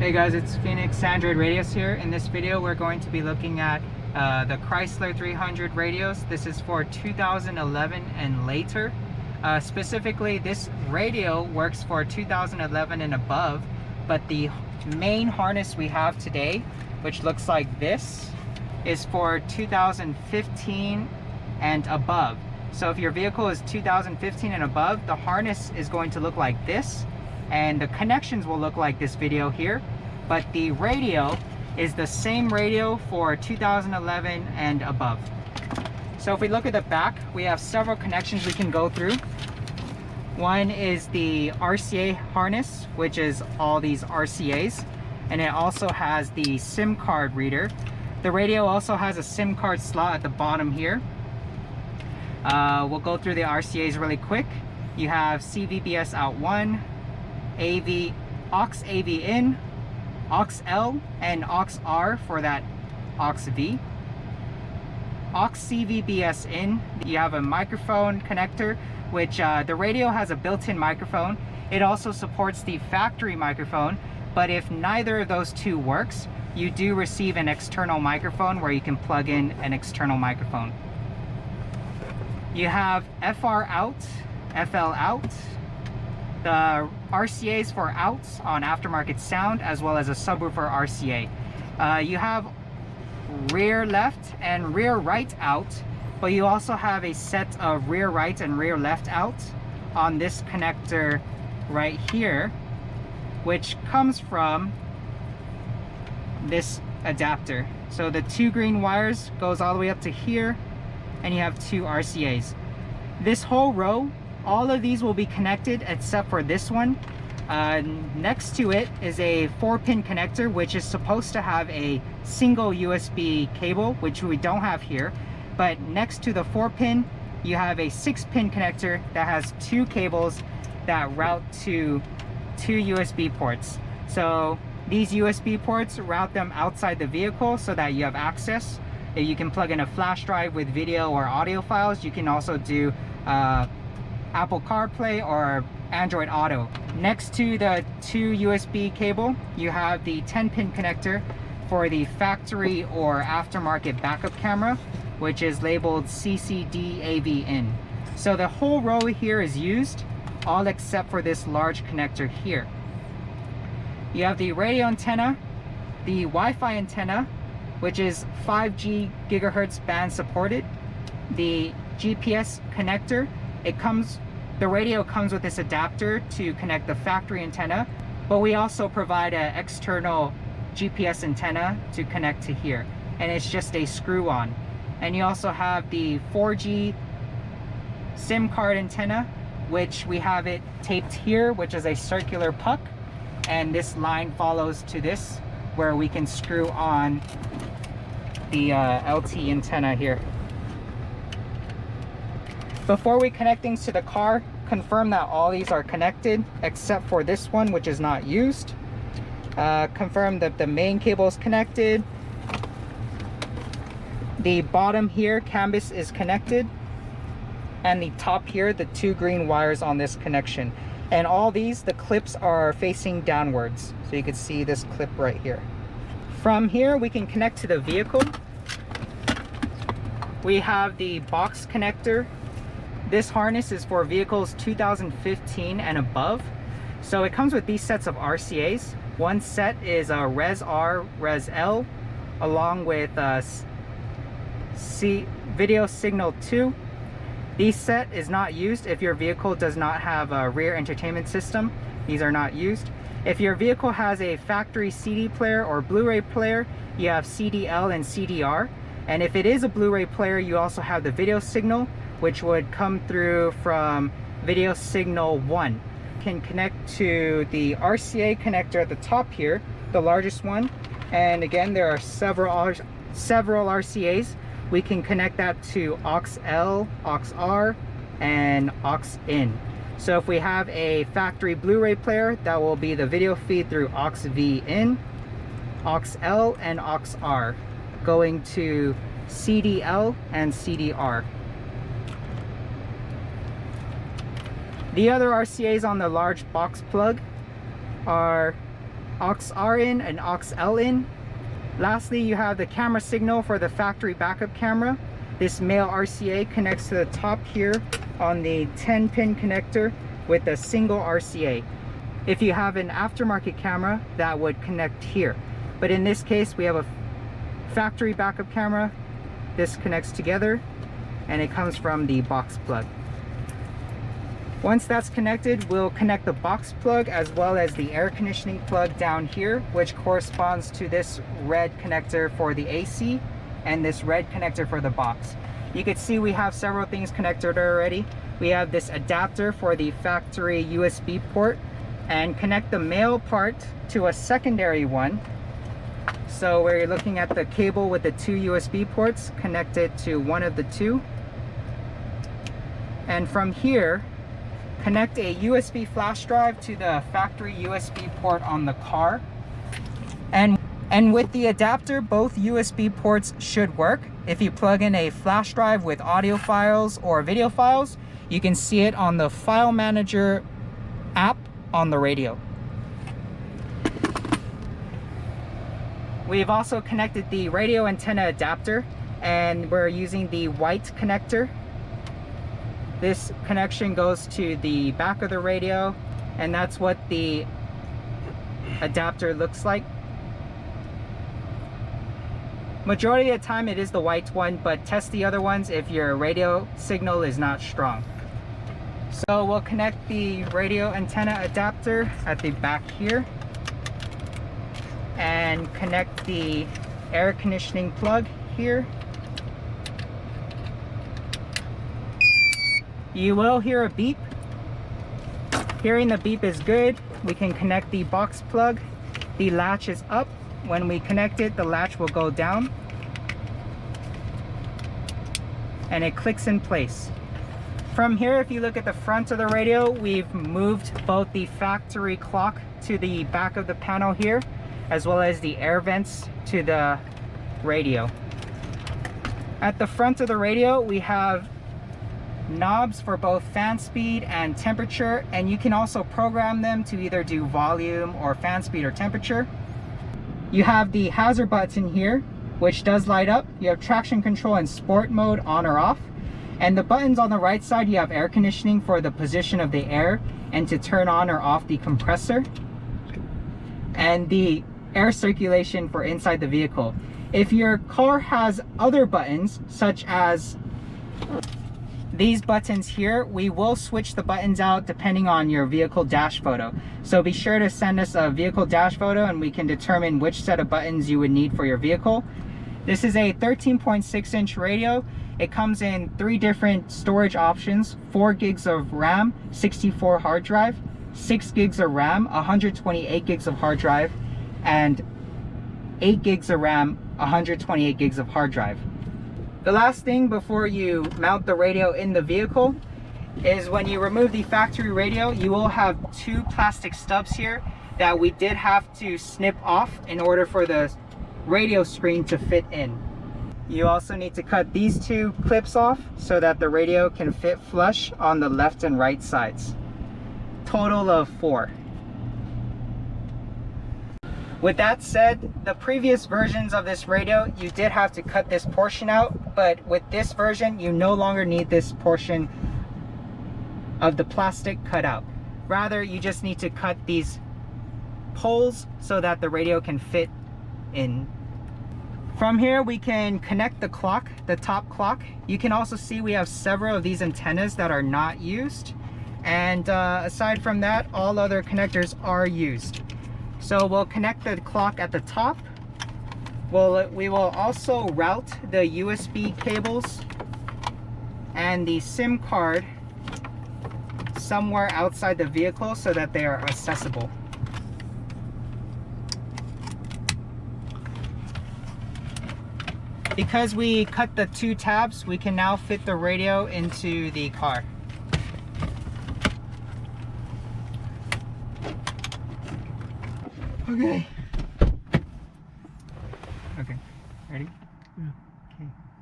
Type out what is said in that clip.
Hey guys, it's Phoenix Android Radios here. In this video we're going to be looking at the Chrysler 300 radios. This is for 2011 and later. Specifically, this radio works for 2011 and above, but the main harness we have today, which looks like this, is for 2015 and above. So if your vehicle is 2015 and above, the harness is going to look like this, and the connections will look like this video here, but the radio is the same radio for 2011 and above. So if we look at the back, we have several connections we can go through. One is the RCA harness, which is all these RCAs, and it also has the SIM card reader. The radio also has a SIM card slot at the bottom here. We'll go through the RCAs really quick. You have CVBS out 1, AV, aux AV in, aux L, and aux R for that aux V. Aux CVBS in, you have a microphone connector, which the radio has a built-in microphone. It also supports the factory microphone, but if neither of those two works, you do receive an external microphone where you can plug in an external microphone. You have FR out, FL out, the RCAs for outs on aftermarket sound, as well as a subwoofer RCA. You have rear left and rear right out, but you also have a set of rear right and rear left out on this connector right here, which comes from this adapter. So the two green wires goes all the way up to here, and you have two RCAs. This whole row, all of these will be connected except for this one. Next to it is a 4-pin connector, which is supposed to have a single USB cable, which we don't have here. But next to the 4-pin, you have a 6-pin connector that has two cables that route to two USB ports. So these USB ports route them outside the vehicle so that you have access. You can plug in a flash drive with video or audio files. You can also do Apple CarPlay or Android Auto. Next to the two USB cable, you have the 10-pin connector for the factory or aftermarket backup camera, which is labeled CCD AV in. So the whole row here is used, all except for this large connector here. You have the radio antenna, the Wi-Fi antenna, which is 5G gigahertz band supported, the GPS connector. The radio comes with this adapter to connect the factory antenna, but we also provide an external GPS antenna to connect to here, and it's just a screw-on. And you also have the 4G SIM card antenna, which we have it taped here, which is a circular puck, and this line follows to this, where we can screw on the LT antenna here. Before we connect things to the car, confirm that all these are connected except for this one, which is not used. Confirm that the main cable is connected. The bottom here, canvas, is connected, and the top here, the two green wires on this connection. And all these, the clips are facing downwards, so you can see this clip right here. From here, we can connect to the vehicle. We have the box connector. This harness is for vehicles 2015 and above. So it comes with these sets of RCAs. One set is a Res R, Res L, along with video signal 2. This set is not used if your vehicle does not have a rear entertainment system. These are not used. If your vehicle has a factory CD player or Blu-ray player, you have CDL and CDR. And if it is a Blu-ray player, you also have the video signal, which would come through from video signal 1. You can connect to the RCA connector at the top here, the largest one. And again, there are several RCAs. We can connect that to aux L, aux R, and aux in. So if we have a factory Blu-ray player, that will be the video feed through aux V in, aux L, and aux R, going to CDL and CDR. The other RCAs on the large box plug are aux in and aux L in. Lastly, you have the camera signal for the factory backup camera. This male RCA connects to the top here on the 10-pin connector with a single RCA. If you have an aftermarket camera, that would connect here. But in this case, we have a factory backup camera. This connects together and it comes from the box plug. Once that's connected, we'll connect the box plug as well as the air conditioning plug down here, which corresponds to this red connector for the AC and this red connector for the box. You can see we have several things connected already. We have this adapter for the factory USB port, and connect the male part to a secondary one. So we're looking at the cable with the 2 USB ports connected to one of the 2. And from here, connect a USB flash drive to the factory USB port on the car. And with the adapter, both USB ports should work. If you plug in a flash drive with audio files or video files, you can see it on the File Manager app on the radio. We've also connected the radio antenna adapter, and we're using the white connector. This connection goes to the back of the radio, and that's what the adapter looks like. Majority of the time it is the white one, but test the other ones if your radio signal is not strong. So we'll connect the radio antenna adapter at the back here and connect the air conditioning plug here. You will hear a beep. Hearing the beep is good. We can connect the box plug. The latch is up. When we connect it, the latch will go down and it clicks in place. From here, if you look at the front of the radio, we've moved both the factory clock to the back of the panel here, as well as the air vents to the radio. At the front of the radio, we have knobs for both fan speed and temperature, and you can also program them to either do volume or fan speed or temperature. You have the hazard button here, which does light up. You have traction control and sport mode on or off. And the buttons on the right side, you have air conditioning for the position of the air and to turn on or off the compressor. And the air circulation for inside the vehicle. If your car has other buttons, such as these buttons here, we will switch the buttons out depending on your vehicle dash photo. So be sure to send us a vehicle dash photo and we can determine which set of buttons you would need for your vehicle. This is a 13.6-inch radio. It comes in 3 different storage options: 4 gigs of RAM, 64 hard drive, 6 gigs of RAM, 128 gigs of hard drive, and 8 gigs of RAM, 128 gigs of hard drive. The last thing before you mount the radio in the vehicle is when you remove the factory radio, you will have 2 plastic stubs here that we did have to snip off in order for the radio screen to fit in. You also need to cut these 2 clips off so that the radio can fit flush on the left and right sides. Total of 4. With that said, the previous versions of this radio, you did have to cut this portion out, but with this version, you no longer need this portion of the plastic cut out. Rather, you just need to cut these poles so that the radio can fit in. From here, we can connect the clock, the top clock. You can also see we have several of these antennas that are not used. And aside from that, all other connectors are used. So we'll connect the clock at the top. We will also route the USB cables and the SIM card somewhere outside the vehicle so that they are accessible. Because we cut the 2 tabs, we can now fit the radio into the car. Okay.